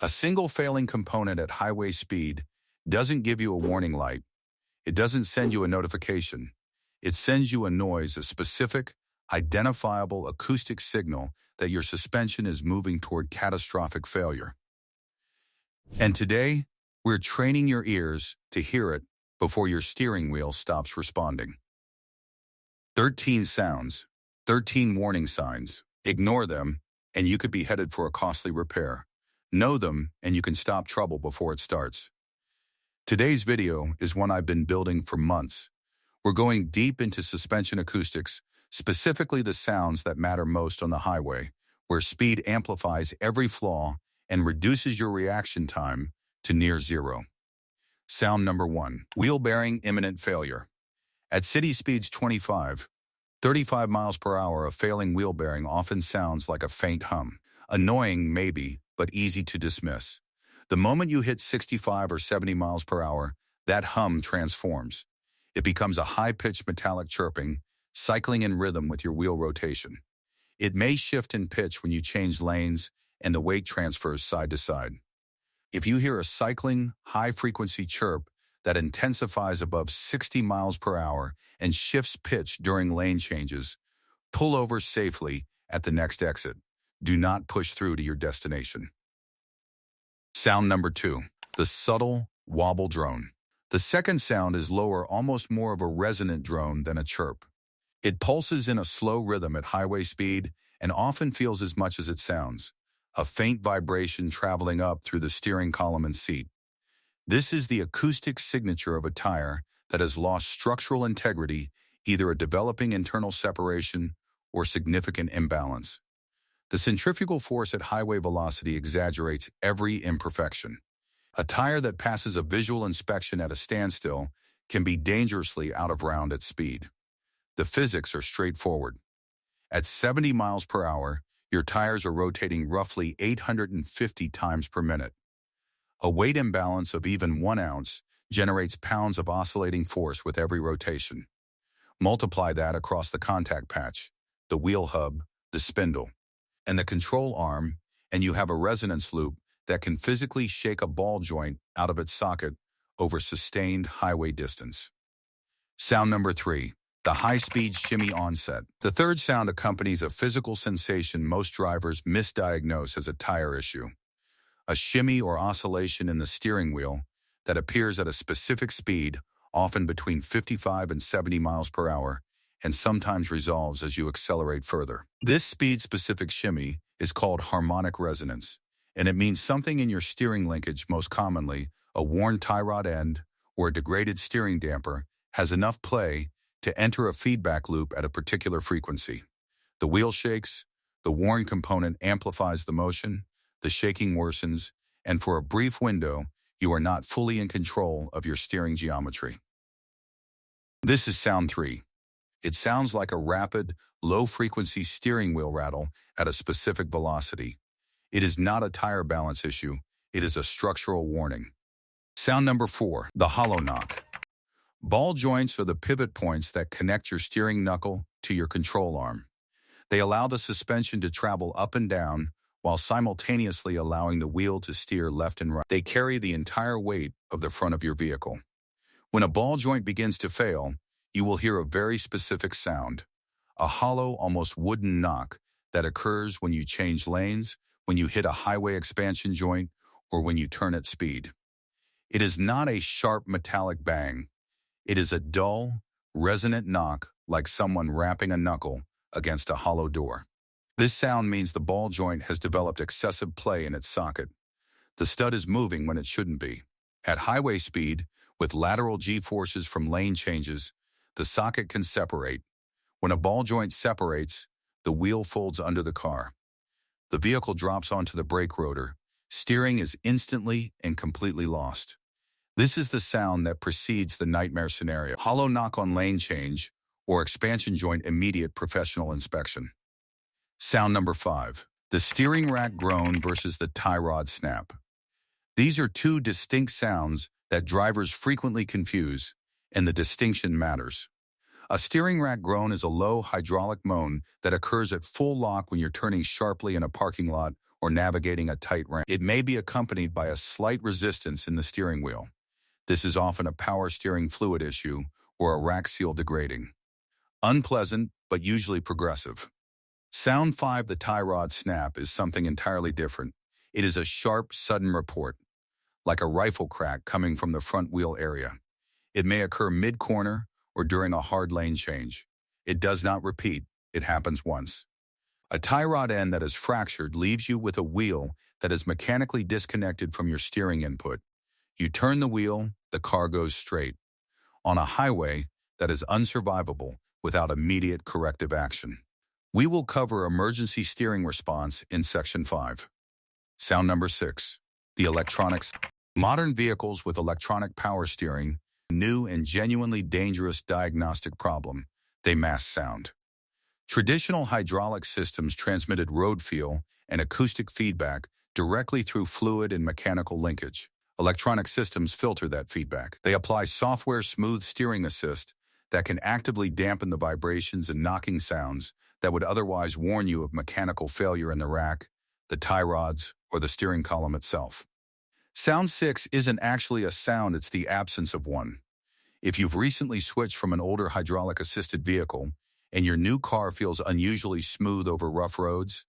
A single failing component at highway speed doesn't give you a warning light. It doesn't send you a notification. It sends you a noise, a specific, identifiable acoustic signal that your suspension is moving toward catastrophic failure. And today, we're training your ears to hear it before your steering wheel stops responding. 13 sounds, 13 warning signs. Ignore them, and you could be headed for a costly repair. Know them, and you can stop trouble before it starts. Today's video is one I've been building for months. We're going deep into suspension acoustics, specifically the sounds that matter most on the highway, where speed amplifies every flaw and reduces your reaction time to near zero. Sound number 1, wheel bearing imminent failure. At city speeds 25, 35 miles per hour, a failing wheel bearing often sounds like a faint hum. Annoying, maybe, but easy to dismiss. The moment you hit 65 or 70 miles per hour, that hum transforms. It becomes a high-pitched metallic chirping, cycling in rhythm with your wheel rotation. It may shift in pitch when you change lanes and the weight transfers side to side. If you hear a cycling, high-frequency chirp that intensifies above 60 miles per hour and shifts pitch during lane changes, pull over safely at the next exit. Do not push through to your destination. Sound number 2, the subtle wobble drone. The second sound is lower, almost more of a resonant drone than a chirp. It pulses in a slow rhythm at highway speed and often feels as much as it sounds, a faint vibration traveling up through the steering column and seat. This is the acoustic signature of a tire that has lost structural integrity, either a developing internal separation or significant imbalance. The centrifugal force at highway velocity exaggerates every imperfection. A tire that passes a visual inspection at a standstill can be dangerously out of round at speed. The physics are straightforward. At 70 miles per hour, your tires are rotating roughly 850 times per minute. A weight imbalance of even 1 ounce generates pounds of oscillating force with every rotation. Multiply that across the contact patch, the wheel hub, the spindle, and the control arm, and you have a resonance loop that can physically shake a ball joint out of its socket over sustained highway distance. Sound number 3, the high-speed shimmy onset. The third sound accompanies a physical sensation most drivers misdiagnose as a tire issue. A shimmy or oscillation in the steering wheel that appears at a specific speed, often between 55 and 70 miles per hour, and sometimes resolves as you accelerate further. This speed-specific shimmy is called harmonic resonance, and it means something in your steering linkage, most commonly a worn tie rod end or a degraded steering damper, has enough play to enter a feedback loop at a particular frequency. The wheel shakes, the worn component amplifies the motion, the shaking worsens, and for a brief window, you are not fully in control of your steering geometry. This is sound 3. It sounds like a rapid, low-frequency steering wheel rattle at a specific velocity. It is not a tire balance issue. It is a structural warning. Sound number 4, the hollow knock. Ball joints are the pivot points that connect your steering knuckle to your control arm. They allow the suspension to travel up and down while simultaneously allowing the wheel to steer left and right. They carry the entire weight of the front of your vehicle. When a ball joint begins to fail, you will hear a very specific sound, a hollow, almost wooden knock that occurs when you change lanes, when you hit a highway expansion joint, or when you turn at speed. It is not a sharp metallic bang. It is a dull, resonant knock like someone rapping a knuckle against a hollow door. This sound means the ball joint has developed excessive play in its socket. The stud is moving when it shouldn't be. At highway speed, with lateral G-forces from lane changes, the socket can separate. When a ball joint separates, the wheel folds under the car. The vehicle drops onto the brake rotor. Steering is instantly and completely lost. This is the sound that precedes the nightmare scenario: hollow knock on lane change or expansion joint immediate professional inspection. Sound number 5, the steering rack groan versus the tie rod snap. These are two distinct sounds that drivers frequently confuse, and the distinction matters. A steering rack groan is a low hydraulic moan that occurs at full lock when you're turning sharply in a parking lot or navigating a tight ramp. It may be accompanied by a slight resistance in the steering wheel. This is often a power steering fluid issue or a rack seal degrading. Unpleasant, but usually progressive. Sound 5, the tie rod snap, is something entirely different. It is a sharp, sudden report, like a rifle crack coming from the front wheel area. It may occur mid-corner or during a hard lane change. It does not repeat. It happens once. A tie rod end that is fractured leaves you with a wheel that is mechanically disconnected from your steering input. You turn the wheel, the car goes straight. On a highway, that is unsurvivable without immediate corrective action. We will cover emergency steering response in Section 5. Sound number 6. The electronics. Modern vehicles with electronic power steering, new and genuinely dangerous diagnostic problem. They mask sound. Traditional hydraulic systems transmitted road feel and acoustic feedback directly through fluid and mechanical linkage. Electronic systems filter that feedback. They apply software smooth steering assist that can actively dampen the vibrations and knocking sounds that would otherwise warn you of mechanical failure in the rack, the tie rods, or the steering column itself. Sound 6 isn't actually a sound, it's the absence of one. If you've recently switched from an older hydraulic-assisted vehicle and your new car feels unusually smooth over rough roads,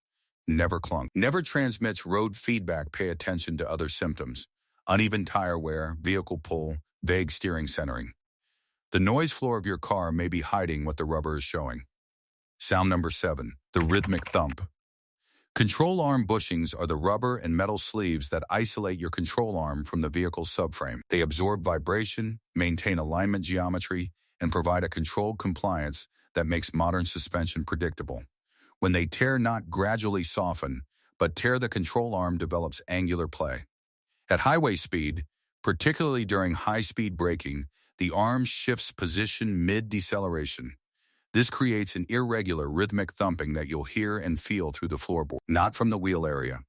never clunk. Never transmits road feedback, pay attention to other symptoms. Uneven tire wear, vehicle pull, vague steering centering. The noise floor of your car may be hiding what the rubber is showing. Sound number 7, the rhythmic thump. Control arm bushings are the rubber and metal sleeves that isolate your control arm from the vehicle's subframe. They absorb vibration, maintain alignment geometry, and provide a controlled compliance that makes modern suspension predictable. When they tear, not gradually soften, but tear, the control arm develops angular play. At highway speed, particularly during high-speed braking, the arm shifts position mid-deceleration. This creates an irregular rhythmic thumping that you'll hear and feel through the floorboard, not from the wheel area,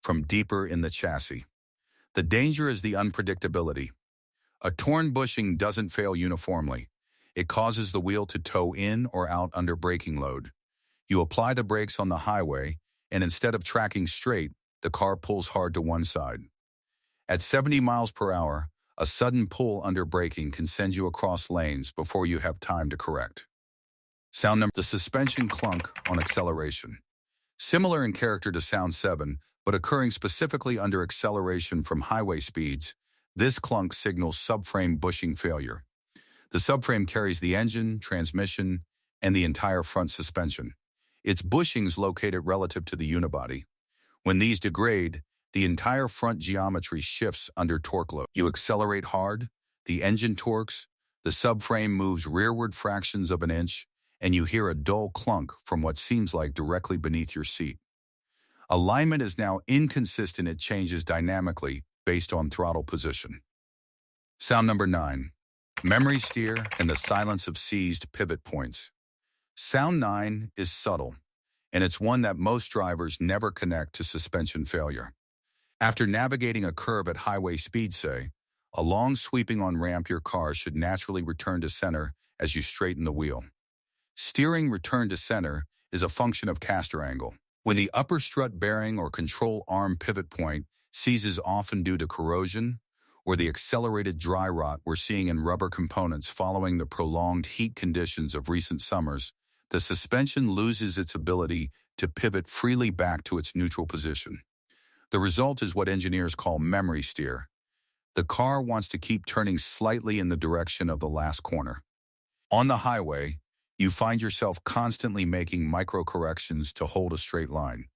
from deeper in the chassis. The danger is the unpredictability. A torn bushing doesn't fail uniformly. It causes the wheel to toe in or out under braking load. You apply the brakes on the highway, and instead of tracking straight, the car pulls hard to one side. At 70 miles per hour, a sudden pull under braking can send you across lanes before you have time to correct. Sound number, the suspension clunk on acceleration. Similar in character to Sound 7, but occurring specifically under acceleration from highway speeds, this clunk signals subframe bushing failure. The subframe carries the engine, transmission, and the entire front suspension. Its bushings located relative to the unibody. When these degrade, the entire front geometry shifts under torque load. You accelerate hard, the engine torques, the subframe moves rearward fractions of an inch, and you hear a dull clunk from what seems like directly beneath your seat. Alignment is now inconsistent. It changes dynamically based on throttle position. Sound number 9, memory steer and the silence of seized pivot points. Sound 9 is subtle, and it's one that most drivers never connect to suspension failure. After navigating a curve at highway speed, say, a long sweeping on ramp, your car should naturally return to center as you straighten the wheel. Steering return to center is a function of caster angle. When the upper strut bearing or control arm pivot point seizes, often due to corrosion or the accelerated dry rot we're seeing in rubber components following the prolonged heat conditions of recent summers, the suspension loses its ability to pivot freely back to its neutral position. The result is what engineers call memory steer. The car wants to keep turning slightly in the direction of the last corner. On the highway, you find yourself constantly making micro-corrections to hold a straight line.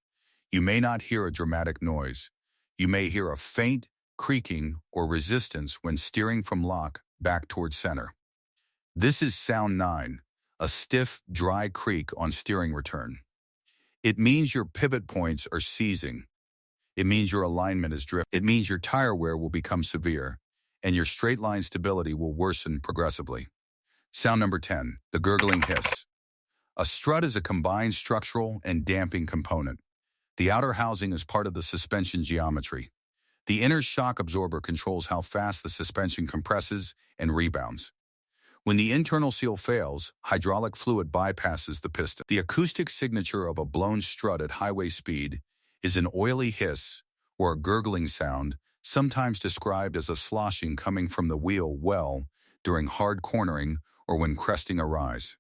You may not hear a dramatic noise. You may hear a faint creaking or resistance when steering from lock back towards center. This is Sound 9, a stiff, dry creak on steering return. It means your pivot points are seizing. It means your alignment is drifting. It means your tire wear will become severe, and your straight line stability will worsen progressively. Sound number 10, the gurgling hiss. A strut is a combined structural and damping component. The outer housing is part of the suspension geometry. The inner shock absorber controls how fast the suspension compresses and rebounds. When the internal seal fails, hydraulic fluid bypasses the piston. The acoustic signature of a blown strut at highway speed is an oily hiss or a gurgling sound, sometimes described as a sloshing coming from the wheel well during hard cornering or when cresting a rise.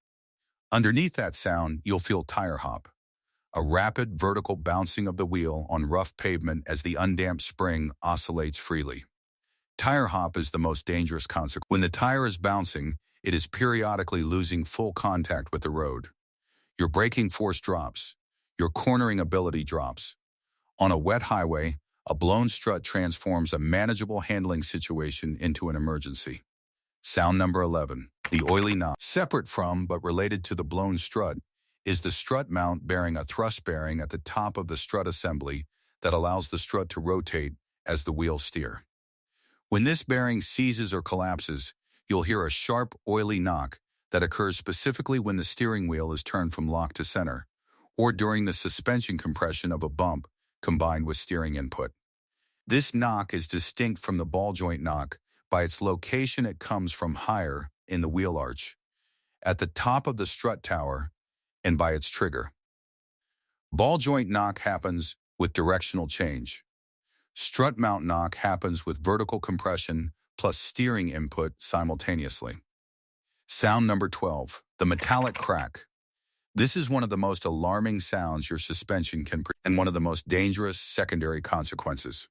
Underneath that sound, you'll feel tire hop, a rapid vertical bouncing of the wheel on rough pavement as the undamped spring oscillates freely. Tire hop is the most dangerous consequence. When the tire is bouncing, it is periodically losing full contact with the road. Your braking force drops. Your cornering ability drops. On a wet highway, a blown strut transforms a manageable handling situation into an emergency. Sound number 11, the oily knock. Separate from, but related to the blown strut, is the strut mount bearing a thrust bearing at the top of the strut assembly that allows the strut to rotate as the wheels steer. When this bearing seizes or collapses, you'll hear a sharp, oily knock that occurs specifically when the steering wheel is turned from lock to center, or during the suspension compression of a bump combined with steering input. This knock is distinct from the ball joint knock by its location. It comes from higher in the wheel arch, at the top of the strut tower, and by its trigger. Ball joint knock happens with directional change. Strut mount knock happens with vertical compression plus steering input simultaneously. Sound number 12, the metallic crack. This is one of the most alarming sounds your suspension can produce and one of the most dangerous secondary consequences.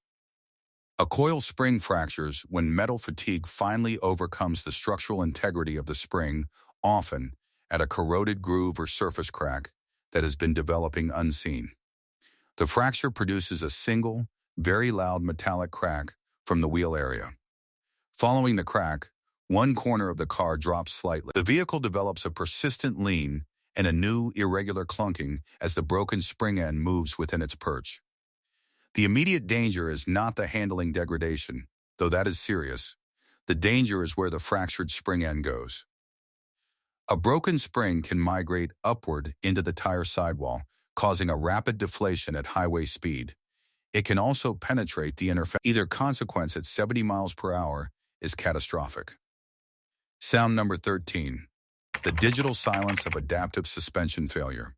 A coil spring fractures when metal fatigue finally overcomes the structural integrity of the spring, often at a corroded groove or surface crack that has been developing unseen. The fracture produces a single, very loud metallic crack from the wheel area. Following the crack, one corner of the car drops slightly. The vehicle develops a persistent lean and a new, irregular clunking as the broken spring end moves within its perch. The immediate danger is not the handling degradation, though that is serious. The danger is where the fractured spring end goes. A broken spring can migrate upward into the tire sidewall, causing a rapid deflation at highway speed. It can also penetrate the inner. Either consequence at 70 miles per hour is catastrophic. Sound number 13, the digital silence of adaptive suspension failure.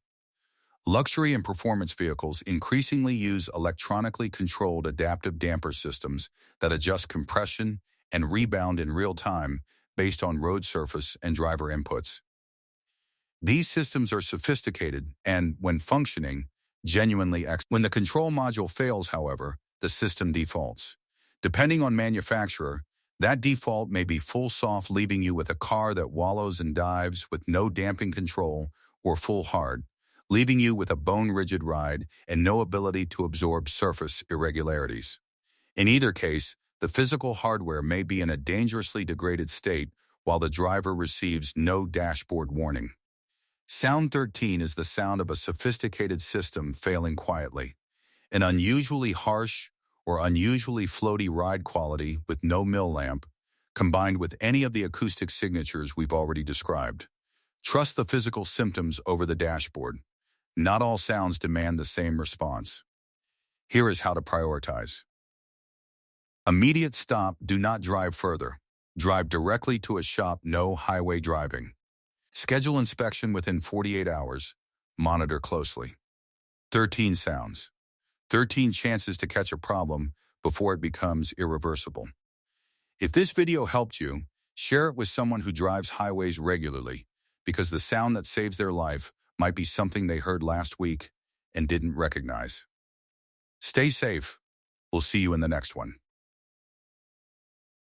Luxury and performance vehicles increasingly use electronically controlled adaptive damper systems that adjust compression and rebound in real time based on road surface and driver inputs. These systems are sophisticated and, when functioning, genuinely excellent. When the control module fails, however, the system defaults. Depending on manufacturer, that default may be full soft, leaving you with a car that wallows and dives with no damping control, or full hard, leaving you with a bone-rigid ride and no ability to absorb surface irregularities. In either case, the physical hardware may be in a dangerously degraded state while the driver receives no dashboard warning. Sound 13 is the sound of a sophisticated system failing quietly. An unusually harsh or unusually floaty ride quality with no mill lamp, combined with any of the acoustic signatures we've already described. Trust the physical symptoms over the dashboard. Not all sounds demand the same response. Here is how to prioritize. Immediate stop, do not drive further. Drive directly to a shop, no highway driving. Schedule inspection within 48 hours. Monitor closely. 13 sounds. 13 chances to catch a problem before it becomes irreversible. If this video helped you, share it with someone who drives highways regularly, because the sound that saves their life might be something they heard last week and didn't recognize. Stay safe. We'll see you in the next one.